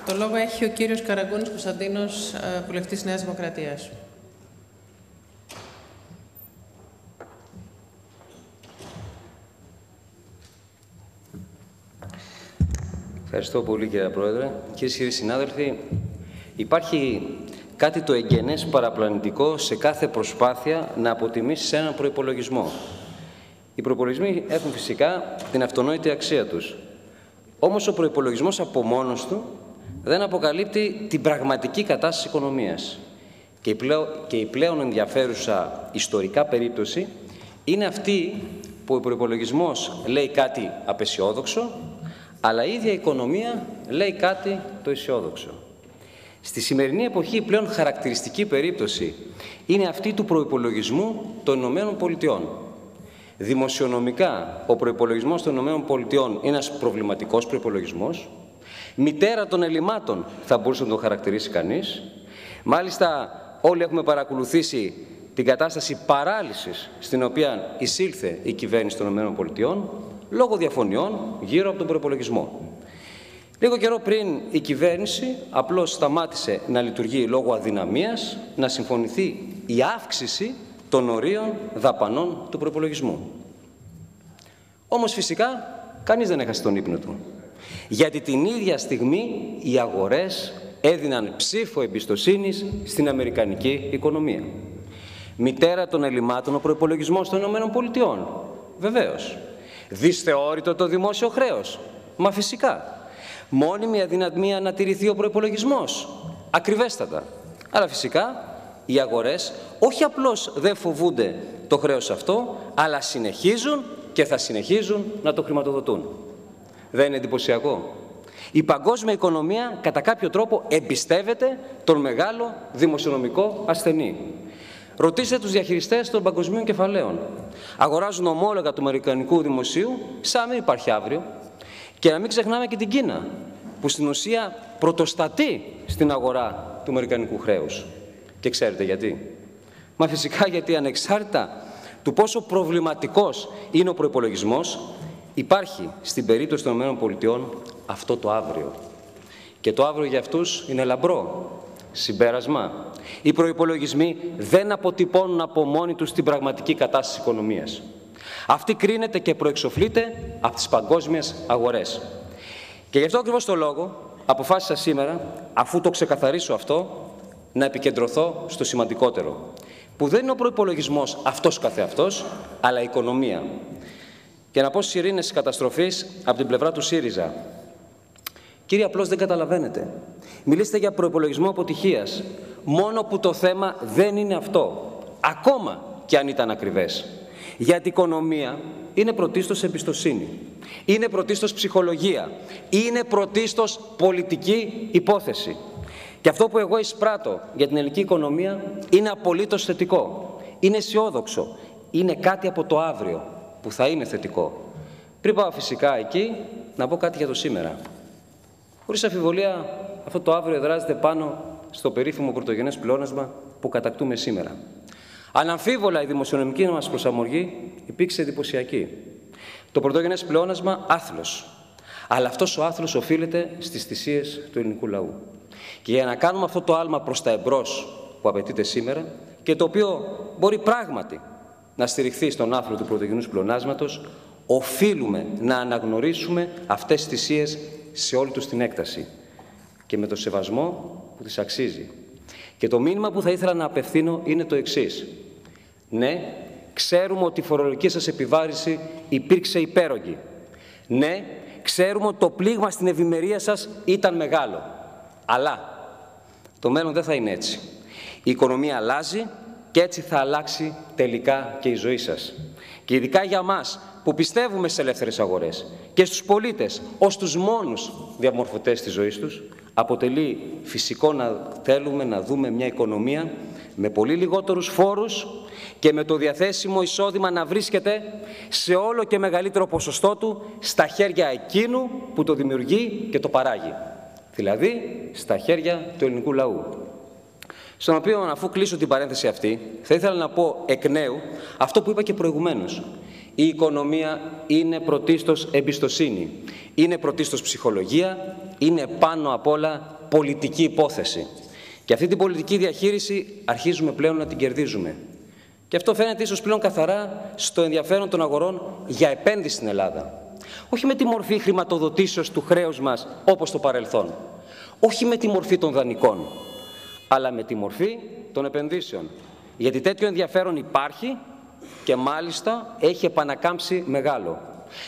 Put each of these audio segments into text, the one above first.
Το λόγο έχει ο κύριος Καραγκούνης Κωνσταντίνος, βουλευτής Νέας Δημοκρατίας. Ευχαριστώ πολύ, κύριε Πρόεδρε. Κυρίες και κύριοι συνάδελφοι, υπάρχει κάτι το εγγενές παραπλανητικό σε κάθε προσπάθεια να αποτιμήσει έναν προϋπολογισμό. Οι προϋπολογισμοί έχουν φυσικά την αυτονόητη αξία τους. Όμως ο προϋπολογισμός από μόνος του δεν αποκαλύπτει την πραγματική κατάσταση οικονομίας. Και η πλέον ενδιαφέρουσα ιστορικά περίπτωση είναι αυτή που ο προϋπολογισμός λέει κάτι απεσιόδοξο, αλλά η ίδια η οικονομία λέει κάτι το αισιόδοξο. Στη σημερινή εποχή η πλέον χαρακτηριστική περίπτωση είναι αυτή του προϋπολογισμού των Ηνωμένων Πολιτειών. Δημοσιονομικά, ο προϋπολογισμός των Ηνωμένων Πολιτειών είναι ένας προβληματικός προϋπολογισμός. Μητέρα των ελλημάτων θα μπορούσε να το χαρακτηρίσει κανείς. Μάλιστα, όλοι έχουμε παρακολουθήσει την κατάσταση παράλυσης στην οποία εισήλθε η κυβέρνηση των Ηνωμένων Πολιτειών λόγω διαφωνιών γύρω από τον προϋπολογισμό. Λίγο καιρό πριν η κυβέρνηση απλώς σταμάτησε να λειτουργεί λόγω αδυναμίας να συμφωνηθεί η αύξηση των ορίων δαπανών του προϋπολογισμού. Όμως φυσικά κανείς δεν έχασε τον ύπνο του. Γιατί την ίδια στιγμή οι αγορές έδιναν ψήφο εμπιστοσύνης στην αμερικανική οικονομία. Μητέρα των ελλημάτων ο προϋπολογισμός των ΗΠΑ. Βεβαίως. Δυσθεώρητο το δημόσιο χρέος. Μα φυσικά. Μόνιμη αδυναμία να τηρηθεί ο προϋπολογισμός. Ακριβέστατα. Αλλά φυσικά οι αγορές όχι απλώς δεν φοβούνται το χρέος αυτό, αλλά συνεχίζουν και θα συνεχίζουν να το χρηματοδοτούν. Δεν είναι εντυπωσιακό? Η παγκόσμια οικονομία κατά κάποιο τρόπο εμπιστεύεται τον μεγάλο δημοσιονομικό ασθενή. Ρωτήστε τους διαχειριστές των παγκοσμίων κεφαλαίων. Αγοράζουν ομόλογα του αμερικανικού δημοσίου σαν να μην υπάρχει αύριο. Και να μην ξεχνάμε και την Κίνα, που στην ουσία πρωτοστατεί στην αγορά του αμερικανικού χρέους. Και ξέρετε γιατί? Μα φυσικά γιατί ανεξάρτητα του πόσο προβληματικός είναι ο προϋπολογισμός, υπάρχει στην περίπτωση των ΗΠΑ αυτό το αύριο. Και το αύριο για αυτούς είναι λαμπρό. Συμπέρασμα. Οι προϋπολογισμοί δεν αποτυπώνουν από μόνοι τους την πραγματική κατάσταση της οικονομίας. Αυτή κρίνεται και προεξοφλείται από τις παγκόσμιες αγορές. Και γι' αυτό ακριβώς το λόγο αποφάσισα σήμερα, αφού το ξεκαθαρίσω αυτό, να επικεντρωθώ στο σημαντικότερο, που δεν είναι ο προϋπολογισμός αυτός καθεαυτός, αλλά η οικονομία. Και να πω στις ειρήνες της καταστροφής από την πλευρά του ΣΥΡΙΖΑ. Κύριε, απλώς δεν καταλαβαίνετε. Μιλήστε για προϋπολογισμό αποτυχίας, μόνο που το θέμα δεν είναι αυτό, ακόμα και αν ήταν ακριβές. Γιατί η οικονομία είναι πρωτίστως εμπιστοσύνη, είναι πρωτίστως ψυχολογία, είναι πρωτίστως πολιτική υπόθεση. Και αυτό που εγώ εισπράττω για την ελληνική οικονομία είναι απολύτως θετικό, είναι αισιόδοξο, είναι κάτι από το αύριο που θα είναι θετικό. Πριν πάω φυσικά εκεί, να πω κάτι για το σήμερα. Χωρίς αμφιβολία, αυτό το αύριο εδράζεται πάνω στο περίφημο πρωτογενές πλεόνασμα που κατακτούμε σήμερα. Αναμφίβολα η δημοσιονομική μας προσαρμογή υπήρξε εντυπωσιακή. Το πρωτογενές πλεόνασμα άθλος. Αλλά αυτός ο άθλος οφείλεται στις θυσίες του ελληνικού λαού. Και για να κάνουμε αυτό το άλμα προς τα εμπρός που απαιτείται σήμερα και το οποίο μπορεί πράγματι να στηριχθεί στον άθλο του πρωτογενούς πλεονάσματος, οφείλουμε να αναγνωρίσουμε αυτές τις θυσίες σε όλη τους την έκταση και με το σεβασμό που τις αξίζει. Και το μήνυμα που θα ήθελα να απευθύνω είναι το εξής. Ναι, ξέρουμε ότι η φορολογική σας επιβάρηση υπήρξε υπέρογη. Ναι, ξέρουμε ότι το πλήγμα στην ευημερία σας ήταν μεγάλο. Αλλά το μέλλον δεν θα είναι έτσι. Η οικονομία αλλάζει και έτσι θα αλλάξει τελικά και η ζωή σας. Και ειδικά για μας που πιστεύουμε στις ελεύθερες αγορές και στους πολίτες ως τους μόνους διαμορφωτές της ζωής τους, αποτελεί φυσικό να θέλουμε να δούμε μια οικονομία με πολύ λιγότερους φόρους και με το διαθέσιμο εισόδημα να βρίσκεται σε όλο και μεγαλύτερο ποσοστό του στα χέρια εκείνου που το δημιουργεί και το παράγει. Δηλαδή στα χέρια του ελληνικού λαού. Στον οποίο, αφού κλείσω την παρένθεση αυτή, θα ήθελα να πω εκ νέου αυτό που είπα και προηγουμένως. Η οικονομία είναι πρωτίστως εμπιστοσύνη, είναι πρωτίστως ψυχολογία, είναι πάνω απ' όλα πολιτική υπόθεση. Και αυτή την πολιτική διαχείριση αρχίζουμε πλέον να την κερδίζουμε. Και αυτό φαίνεται ίσως πλέον καθαρά στο ενδιαφέρον των αγορών για επένδυση στην Ελλάδα. Όχι με τη μορφή χρηματοδοτήσεως του χρέους μας όπως το παρελθόν. Όχι με τη μορφή των δανεικών, αλλά με τη μορφή των επενδύσεων. Γιατί τέτοιο ενδιαφέρον υπάρχει και μάλιστα έχει επανακάμψει μεγάλο.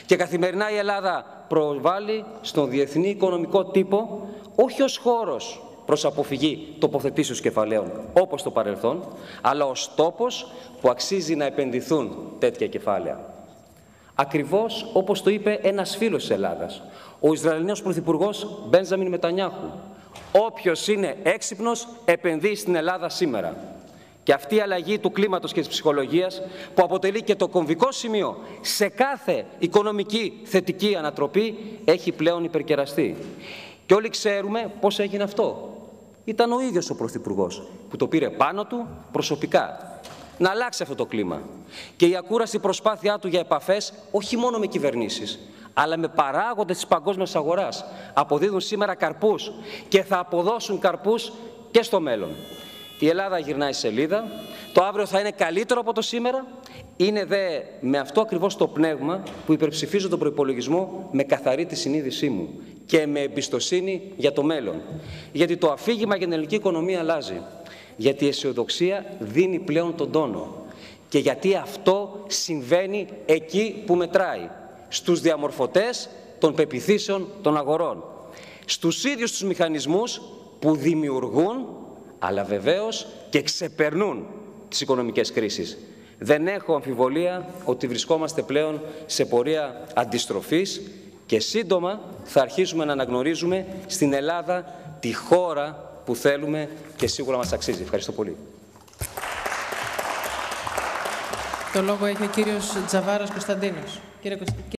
Και καθημερινά η Ελλάδα προβάλλει στον διεθνή οικονομικό τύπο όχι ως χώρος προς αποφυγή τοποθετήσεως κεφαλαίων όπως το παρελθόν, αλλά ως τόπος που αξίζει να επενδυθούν τέτοια κεφάλαια. Ακριβώς όπως το είπε ένας φίλος της Ελλάδας, ο Ισραηλινός Πρωθυπουργός Μπέντζαμιν Νετανιάχου. Όποιος είναι έξυπνος επενδύει στην Ελλάδα σήμερα. Και αυτή η αλλαγή του κλίματος και της ψυχολογίας, που αποτελεί και το κομβικό σημείο σε κάθε οικονομική θετική ανατροπή, έχει πλέον υπερκεραστεί. Και όλοι ξέρουμε πώς έγινε αυτό. Ήταν ο ίδιος ο Πρωθυπουργός που το πήρε πάνω του προσωπικά να αλλάξει αυτό το κλίμα. Και η ακούραστη προσπάθειά του για επαφές, όχι μόνο με κυβερνήσεις, αλλά με παράγοντες της παγκόσμιας αγοράς, αποδίδουν σήμερα καρπούς και θα αποδώσουν καρπούς και στο μέλλον. Η Ελλάδα γυρνάει σελίδα, το αύριο θα είναι καλύτερο από το σήμερα. Είναι δε με αυτό ακριβώς το πνεύμα που υπερψηφίζω τον προϋπολογισμό με καθαρή τη συνείδησή μου και με εμπιστοσύνη για το μέλλον. Γιατί το αφήγημα για την ελληνική οικονομία αλλάζει. Γιατί η αισιοδοξία δίνει πλέον τον τόνο. Και γιατί αυτό συμβαίνει εκεί που μετράει. Στους διαμορφωτές των πεποιθήσεων των αγορών. Στους ίδιους τους μηχανισμούς που δημιουργούν, αλλά βεβαίως και ξεπερνούν τις οικονομικές κρίσεις. Δεν έχω αμφιβολία ότι βρισκόμαστε πλέον σε πορεία αντιστροφής και σύντομα θα αρχίσουμε να αναγνωρίζουμε στην Ελλάδα τη χώρα που θέλουμε και σίγουρα μας αξίζει. Ευχαριστώ πολύ. Το λόγο έχει ο κύριος Τζαβάρας Κωνσταντίνος.